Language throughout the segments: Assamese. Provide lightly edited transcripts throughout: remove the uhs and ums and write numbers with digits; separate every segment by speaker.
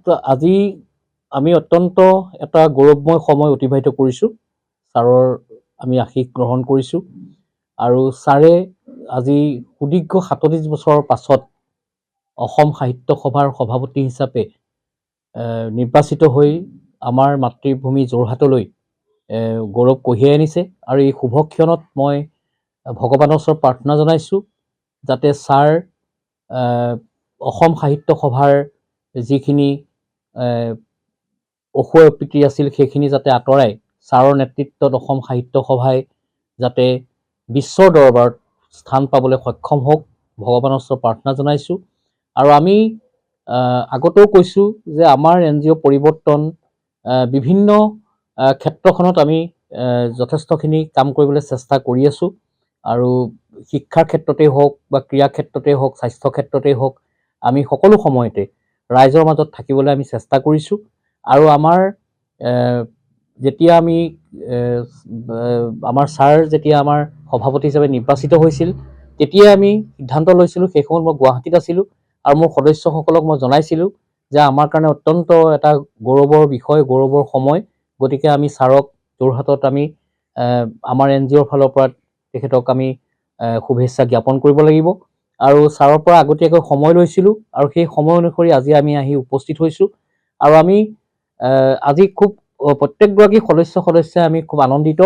Speaker 1: তো আজি আমি অত্যন্ত এটা গৌৰৱময় সময় অতিবাহিত কৰিছোঁ। ছাৰৰ আমি আশীষ গ্ৰহণ কৰিছোঁ আৰু ছাৰে আজি সুদীৰ্ঘ ৩৭ বছৰৰ পাছত অসম সাহিত্য সভাৰ সভাপতি হিচাপে নিৰ্বাচিত হৈ আমাৰ মাতৃভূমি যোৰহাটলৈ গৌৰৱ কঢ়িয়াই আনিছে আৰু এই শুভক্ষণত মই ভগৱানৰ ওচৰত প্ৰাৰ্থনা জনাইছোঁ যাতে ছাৰ অসম সাহিত্য সভাৰ যিখিনি অসুৰ অপ্ৰীতি আছিল সেইখিনি যাতে আঁতৰাই ছাৰৰ নেতৃত্বত অসম সাহিত্য সভাই যাতে বিশ্বৰ দৰবাৰত স্থান পাবলৈ সক্ষম হওক ভগৱানৰ ওচৰত প্ৰাৰ্থনা জনাইছোঁ। আৰু আমি আগতেও কৈছোঁ যে আমাৰ NGO পৰিৱৰ্তন বিভিন্ন ক্ষেত্ৰখনত আমি যথেষ্টখিনি কাম কৰিবলৈ চেষ্টা কৰি আছোঁ আৰু শিক্ষাৰ ক্ষেত্ৰতেই হওক বা ক্ৰীড়া ক্ষেত্ৰতেই হওক স্বাস্থ্য ক্ষেত্ৰতেই হওক আমি সকলো সময়তে ৰাইজৰ মাজত থাকিবলৈ আমি চেষ্টা কৰিছোঁ আৰু আমাৰ যেতিয়া আমি আমাৰ ছাৰ যেতিয়া আমাৰ সভাপতি হিচাপে নিৰ্বাচিত হৈছিল তেতিয়াই আমি সিদ্ধান্ত লৈছিলোঁ। সেই সময়ত মই গুৱাহাটীত আছিলোঁ আৰু মোৰ সদস্যসকলক মই জনাইছিলোঁ যে আমাৰ কাৰণে অত্যন্ত এটা গৌৰৱৰ বিষয়, গৌৰৱৰ সময়, গতিকে আমি ছাৰক যোৰহাটত আমি আমাৰ NGOৰ ফালৰ পৰা তেখেতক আমি শুভেচ্ছা জ্ঞাপন কৰিব লাগিব আৰু ছাৰৰ পৰা আগতীয়াকৈ সময় লৈছিলোঁ আৰু সেই সময় অনুসৰি আজি আমি আহি উপস্থিত হৈছোঁ আৰু আমি আজি খুব প্ৰত্যেকগৰাকী সদস্যই আমি খুব আনন্দিত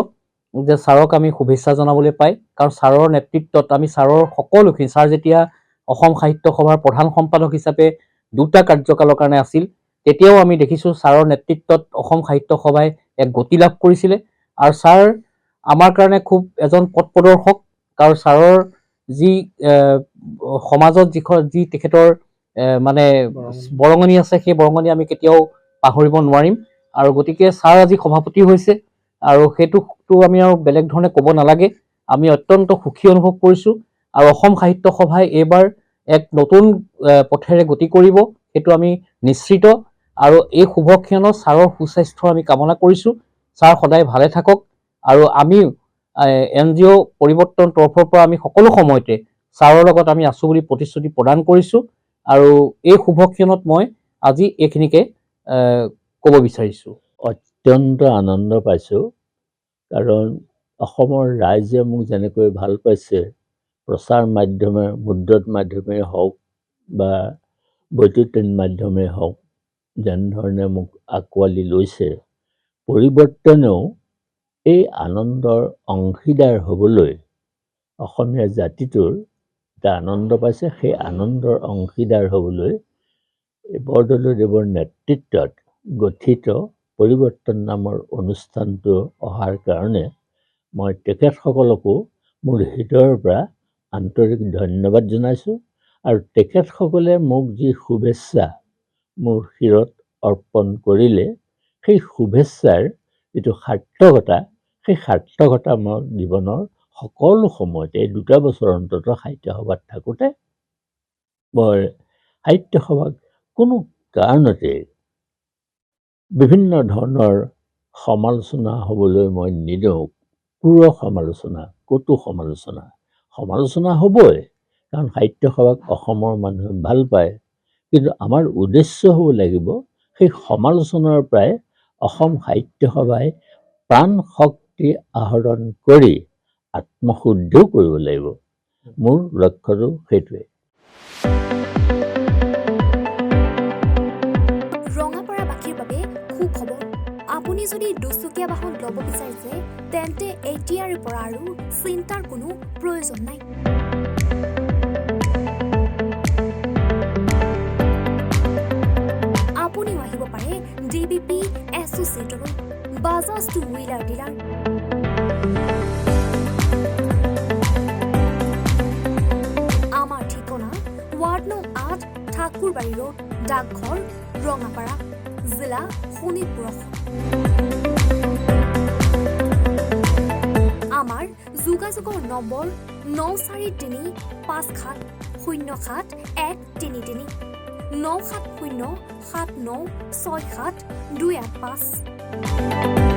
Speaker 1: যে ছাৰক আমি শুভেচ্ছা জনাবলৈ পাই, কাৰণ ছাৰৰ নেতৃত্বত আমি ছাৰৰ সকলোখিনি ছাৰ যেতিয়া অসম সাহিত্য সভাৰ প্ৰধান সম্পাদক হিচাপে 2টা কাৰ্যকালৰ কাৰণে আছিল তেতিয়াও আমি দেখিছোঁ ছাৰৰ নেতৃত্বত অসম সাহিত্য সভাই এক গতি লাভ কৰিছিলে আৰু ছাৰ আমাৰ কাৰণে খুব এজন পথ প্ৰদৰ্শক, কাৰণ ছাৰৰ যি সমাজত যি তেখেতৰ মানে বৰঙণি আছে সেই বৰঙণি আমি কেতিয়াও পাহৰিব নোৱাৰিম আৰু গতিকে ছাৰ আজি সভাপতি হৈছে আৰু সেইটোতো আমি আৰু বেলেগ ধৰণে ক'ব নালাগে। আমি অত্যন্ত সুখী অনুভৱ কৰিছোঁ আৰু অসম সাহিত্য সভাই এইবাৰ এক নতুন পথেৰে গতি কৰিব সেইটো আমি নিশ্চিত আৰু এই শুভক্ষণত ছাৰৰ সুস্বাস্থ্য আমি কামনা কৰিছোঁ। ছাৰ সদায় ভালে থাকক আৰু আমিও NGO পৰিৱৰ্তন তৰফৰ পৰা আমি সকলো সময়তে ছাৰৰ লগত আমি আছোঁ বুলি প্ৰতিশ্ৰুতি প্ৰদান কৰিছোঁ আৰু এই শুভক্ষণত মই আজি এইখিনিকে ক'ব বিচাৰিছোঁ।
Speaker 2: অত্যন্ত আনন্দ পাইছোঁ, কাৰণ অসমৰ ৰাইজে মোক যেনেকৈ ভাল পাইছে, প্ৰচাৰ মাধ্যমে মুদ্ৰণ মাধ্যমেই হওক বা বৈদ্যুতিন মাধ্যমেই হওক, যেনেধৰণে মোক আঁকোৱালি লৈছে, পৰিৱৰ্তনেও এই আনন্দৰ অংশীদাৰ হ'বলৈ অসমীয়া জাতিটোৰ এটা আনন্দ পাইছে। সেই আনন্দৰ অংশীদাৰ হ'বলৈ বৰদলৈদেৱৰ নেতৃত্বত গঠিত পৰিৱৰ্তন নামৰ অনুষ্ঠানটো অহাৰ কাৰণে মই তেখেতসকলকো মোৰ হৃদয়ৰ পৰা আন্তৰিক ধন্যবাদ জনাইছোঁ আৰু তেখেতসকলে মোক যি শুভেচ্ছা মোৰ শিৰত অৰ্পণ কৰিলে সেই শুভেচ্ছাৰ যিটো সাৰ্থকতা, সেই সাৰ্থকতা মই জীৱনৰ সকলো সময়তে 2টা বছৰ অন্তত সাহিত্য সভাত থাকোঁতে মই সাহিত্য সভাক কোনো কাৰণতে বিভিন্ন ধৰণৰ সমালোচনা হ'বলৈ মই নিদিওঁ। পূৰ্ব সমালোচনা, কটু সমালোচনা হ'বই, কাৰণ সাহিত্য সভাক অসমৰ মানুহে ভাল পায়, কিন্তু আমাৰ উদ্দেশ্য হ'ব লাগিব সেই সমালোচনাৰ পৰাই অসম সাহিত্য সভাই প্ৰাণ শক্তি আহৰণ কৰি আত্মশুদ্ধিও কৰিব লাগিব। মোৰ লক্ষ্যটো সেইটোৱে।
Speaker 3: ৰঙাপাৰাবাসীৰ বাবে সুখবৰ। আপুনি যদি দুচকীয়া বাহন ল'ব বিচাৰিছে তেন্তে এতিয়াৰে পৰা আৰু চিন্তাৰ কোনো প্ৰয়োজন নাই। আপুনিও আহিব পাৰে DBP এছ'চিয়েটলৈ, বাজাজ টু হুইলাৰ ডিলাৰ। আমাৰ ঠিকনা ৱাৰ্ড নং 8 ঠাকুৰবাৰী ৰোড, ডাকঘৰ, ৰঙাপাৰা, জিলা শোণিতপুৰ। আমাৰ যোগাযোগৰ নম্বৰ 9435707133 9707967285285।